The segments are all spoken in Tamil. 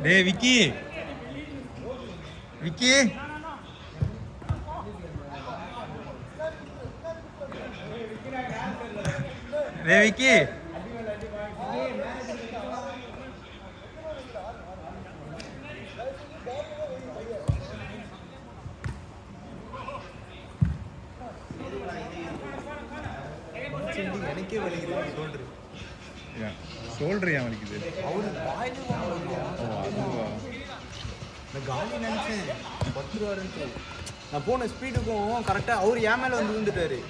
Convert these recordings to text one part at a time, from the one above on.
டேய் விக்கி விக்கி டேய் விக்கி எனக்கே வலிக்குது ஷோல்டர். ஷோல்டர் ஏன் வலிக்குது? அவரு இந்த காலி நினைச்சேன் 10 ரூபான்ட்டு. நான் போன ஸ்பீடுக்கும் கரெக்டாக அவர் என் மேலே வந்து விழுந்துட்டாரு.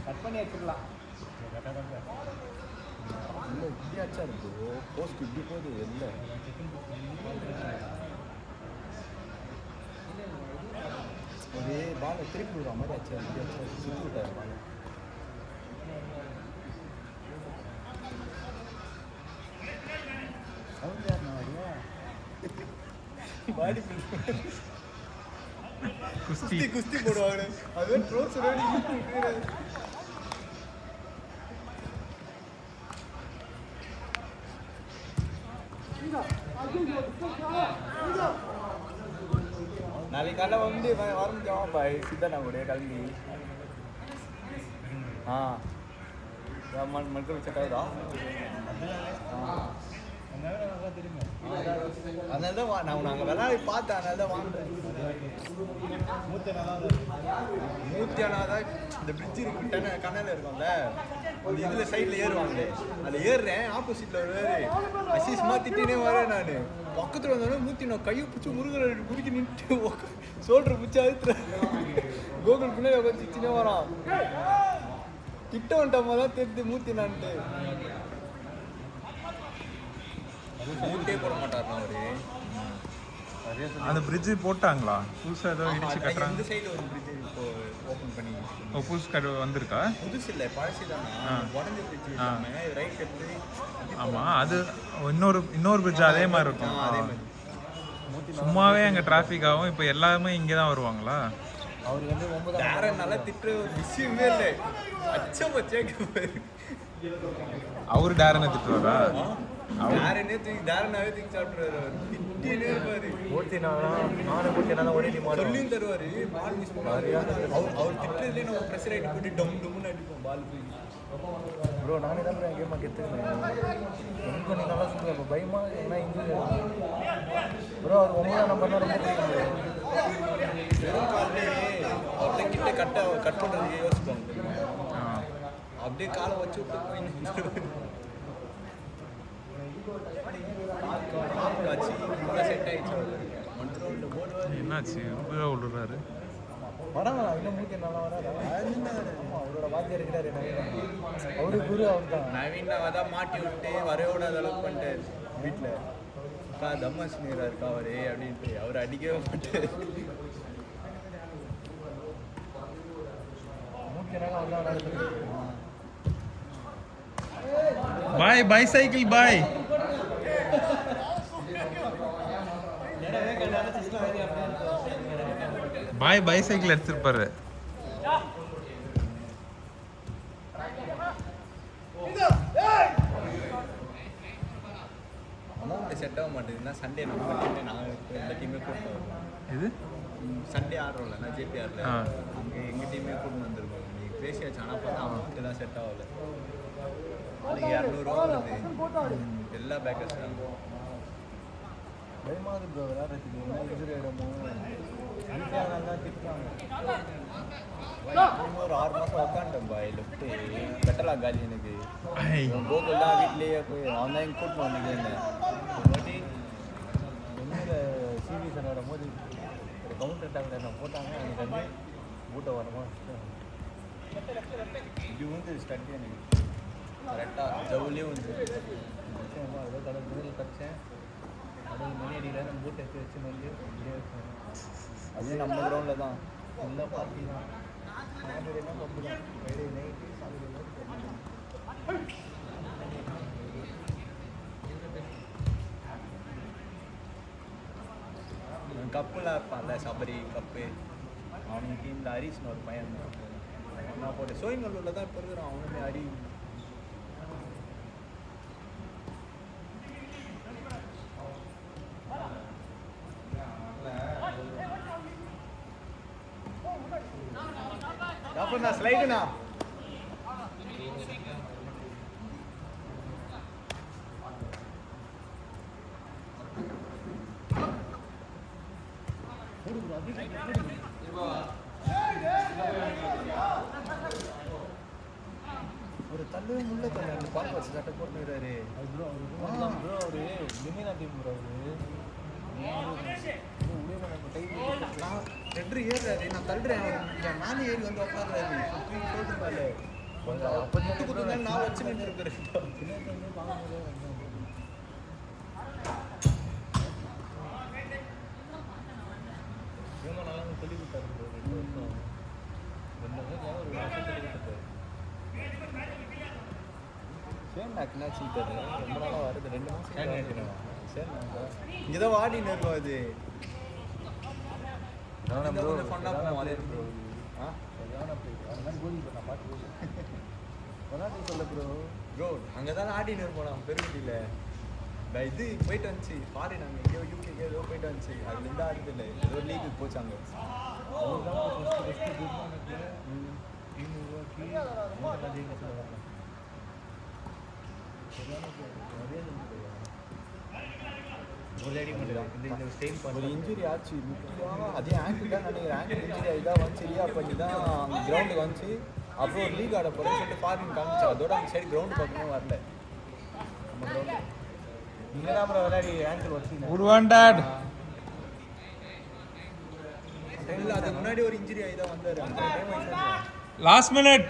கட் பண்ணி வச்சுக்கலாம். இல்லை இப்படியாச்சா இருக்கு போஸ்ட் இப்படி போகுது இல்லை ஒரு பாலை திருப்பி விடுற மாதிரி ஆச்சா இப்படியாச்சா சுற்றி விட்டாரு பாலை. பாடி குஸ்தி குஸ்தி போடுவாங்க. அதுவே ட்ரோஸ் நாளைக்கு காலைல வந்து வரமுடியும் சித்தனா கூட கிளம்பி மணக்க வச்சா அதனால தான் நான் நாங்கள் விளையாடி பார்த்தேன். அதனால தான் வாங்குறேன். 100 தான் இந்த பிரிட்ஜ் இருக்கு கண்ணால இருக்கும்ல அந்த இதில் சைடில் ஏறுவாங்க. அதில் ஏறுறேன் ஆப்போசிட்டில் வருவாரு அசிஸ்மா திட்டினே வரேன். நான் பக்கத்தில் வந்தோடனே 100 நான் கையை பிடிச்சி முருகன் குடிக்க நின்று சோல்டர் பிடிச்சி அழுத்துறேன். கோகுல் பிள்ளைய உட்காந்து திட்டினே வரான். திட்ட வந்துட்டமா தான் தெரிஞ்சு 100 மூட்டே போட மாட்டாருண்ணா அவரு. அந்த பிரிட்ஜ் போட்டாங்களா புதுசாக ஏதோ இடிச்சு கட்டுறாங்க. இந்த சைடு ஒரு பிரிட்ஜ் இப்போ ஓப்பன் பண்ணி புதுசு கடை வந்திருக்கா? புதுசு இல்லை பழசு தானே உடஞ்ச பிரிட்ஜ் ரைட் எடுத்து. ஆமாம் அது இன்னொரு பிரிட்ஜ் அதே மாதிரி இருக்கும். அதே மாதிரி சும்மாவே அங்கே டிராஃபிக் ஆகும். இப்போ எல்லாருமே இங்கே தான் வருவாங்களா? அவர் வந்து 9 நேரம் நல்லா திட்டுற ஒரு விஷயமே இல்லை. அச்சம் வச்சேன் அவரு டேரனை திட்டுவாரா? டேரனே தூக்கி டேரனாவே தூக்கி சாப்பிட்றாரு. அவர் திட்டினே இருப்பாரு. சொல்லியும் தருவார். பால் மிஸ் பண்ணுவார். அவர் திட்டுறதுலேயே நம்ம ப்ரெஷர் ஆகிட்டு போட்டு டம் டம்னு அடிப்போம் பால் போய். ப்ரோ நானே தான் என் கேமாக கற்றுக்கினேன். எனக்கு நீ நல்லா சொல்லுவேன். இப்போ பயமா என்ன இன்ஜுரி ப்ரோ அது 9ஆம் நம்பர்னா ரொம்ப பிடிக்கும். வெறும் காலே அவர்கிட்ட கிட்ட கட் பண்ணுறதுக்கு யோசிப்பாங்க. அப்படியே காலை வச்சு விட்டு போய் ஆச்சு ஃபுல்லாக செட் ஆகிடுச்சு மொத்தம் போடுவார். என்னாச்சு இப்படிதான் விழுறாரு? வராங்களா இன்னும் மூக்கி நல்லா வராதா? ஆமாம் அவரோட வாத்தியார் இருக்கிறாரு நவீன். அவரு குரு அவர் தான். நவீன் தான் மாட்டி விட்டு வரையோட அளவுக்கு பண்ணிட்டார் வீட்டில். அக்கா தம்மஸ்னீரா இருக்கா அவரு அப்படின்ட்டு அவர் அடிக்கவே மாட்டார். மூக்கி நல்லா வந்தா பாய் பைசைக்கிள் பாய். பாய் பைசைக்கிள் எடுத்துருப்பாரு. அமௌண்ட் செட் ஆக மாட்டேங்குதுன்னா சண்டே நம்ம டீமே நாங்கள் இந்த டீமே கூப்பிட்டு வருவோம். இது சண்டே ஆடுறோம்ல நான் ஜேபிஆரில் அங்கே எங்கள் டீமே கூப்பிட்டு வந்துருக்கோம். நீங்கள் பேசியாச்சு ஆனால் பார்த்தா அமௌண்ட்டு தான் செட் ஆகலை. அதுக்கு 200 வருது எல்லா பேக்கர்ஸ் தான். பயமாவது ப்ரோ விளையாடுறதுக்கு என்ன எதிர் இடமோ நல்லா திட்டுறாங்க. ஒரு 6 மாதம் உட்காந்துட்டேன் பாய் லெஃப்ட்டு பெட்டலா காலி எனக்கு. ஐ. கோகுல் தான் வீட்லேயே போய் அவன் தான் எங்கள் கூப்பிட்டு வந்துட்டு ஒரு வாட்டி ஒன்றும் சீரியஸ் விளையாடும் போது ஒரு கவுண்டர் டைமில் என்ன போட்டாங்க. எனக்கு வந்து பூட்டை வரமா இப்படி வந்து ஸ்டடி எனக்கு கரெக்டாக ஜவுலேயே வந்து ஏதோ கடை முதல் கடிச்சேன். கடல் மணி அடியில் நம்ம பூட்டை எடுத்து வச்சு வந்து இப்படியே வச்சேன். அதே நம்ம கிரவுண்டில் தான் ஃபுல்லாக பார்ட்டி தான். சாட்டர்டேனா பப்பு தான். ஃப்ரைடே நைட்டு சாட்டர்டே கப்புலாம் இருப்பான்ல சபரி கப்பு அவனுக்கு டீமில் ஹரிஷ்னு ஒரு பையன் நான் போட்டேன். சோயிங்கல்லூரில் தான் இப்போ இருக்கிறான் அவனுமே ஹரி. அப்புறம் ஸ்லைடுண்ணா ஒரு தள்ளவே முள்ள தள்ள அந்த பார்க்க வச்சு சட்டை போட்டுக்கிறாரு. அது ப்ரோ அவரு லிமினா டீம் ப்ரோ அவரு நான் ரெண்டு ஏறாரு நான் தள்ளுறேன். என் மேலே ஏறி வந்து உட்காடுறாரு மேலே அப்போ நான் வச்சு நின்று இருக்கிறேன். இவங்க நல்லா சொல்லி கொடுத்தாரு ப்ரோ 2 வருஷம் 2 வருஷம் ஒரு வருஷம் சொல்லி கொடுத்தாரு. சேனாக்குனாச்சு தரு ரொம்ப நாளாக வருது 2 மாதம் சேனாங்க இங்கே தான் வாடின்னு இருக்கும் அது. ப்ரோ ஃபண்டாக போவோம் அதே ப்ரோ ஆ சரியான பிளே. அந்த மாதிரி கோலி இப்போ நான் பார்த்து விளாட்டு சொல்ல ப்ரோ ப்ரோ அங்கே தான் ஆடின்னு இருப்போம் நான் பெருங்குடியில். இது போயிட்டு வந்துச்சு ஃபாரின் அங்கே எங்கேயோ யூகேக்கே ஏதோ போயிட்டு வந்துச்சு. அதுலேருந்து ஆடுது இல்லை ஏதோ லீக்குக்கு போச்சாங்க. அவர் தான் ஃபஸ்ட்டு குட்மானுக்கு டீம் உருவாக்கி நல்லா ஜெயிக்க சொல்ல வரலாம். நிறைய இந்த ஸ்டெயின் ஒரு பண்ணி இன்ஜுரி ஆச்சு முக்கியமாக அதே ஆங்கிள் தான் நினைக்கிறேன். ஆங்கிள் இன்ஜுரி இதாக வந்து சரியா பண்ணி தான் அந்த கிரவுண்டுக்கு வந்துச்சு. அப்புறம் ஒரு லீக் ஆட போகிறேன்னு சொல்லிட்டு ஃபாரின் காமிச்சு அதோட அந்த சைடு கிரவுண்டு பக்கமே வரல நம்ம கிரவுண்டு. நீங்கள் தான் அப்புறம் விளையாடி ஆங்கிள் வச்சிங்க உருவாண்டாட். இல்லை அதுக்கு முன்னாடி ஒரு இன்ஜுரி ஆகி தான் வந்தார். அந்த டைம் வயசு last minute.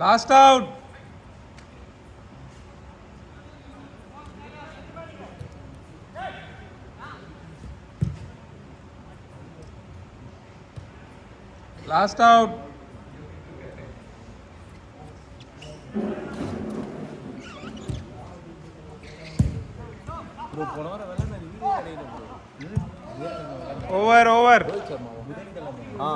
Last out. Last out. Bro போன வாரம் விளையாட வீடியோ கிடையாது bro. Over over. Rohit Sharma புதன்கிழமை ஆ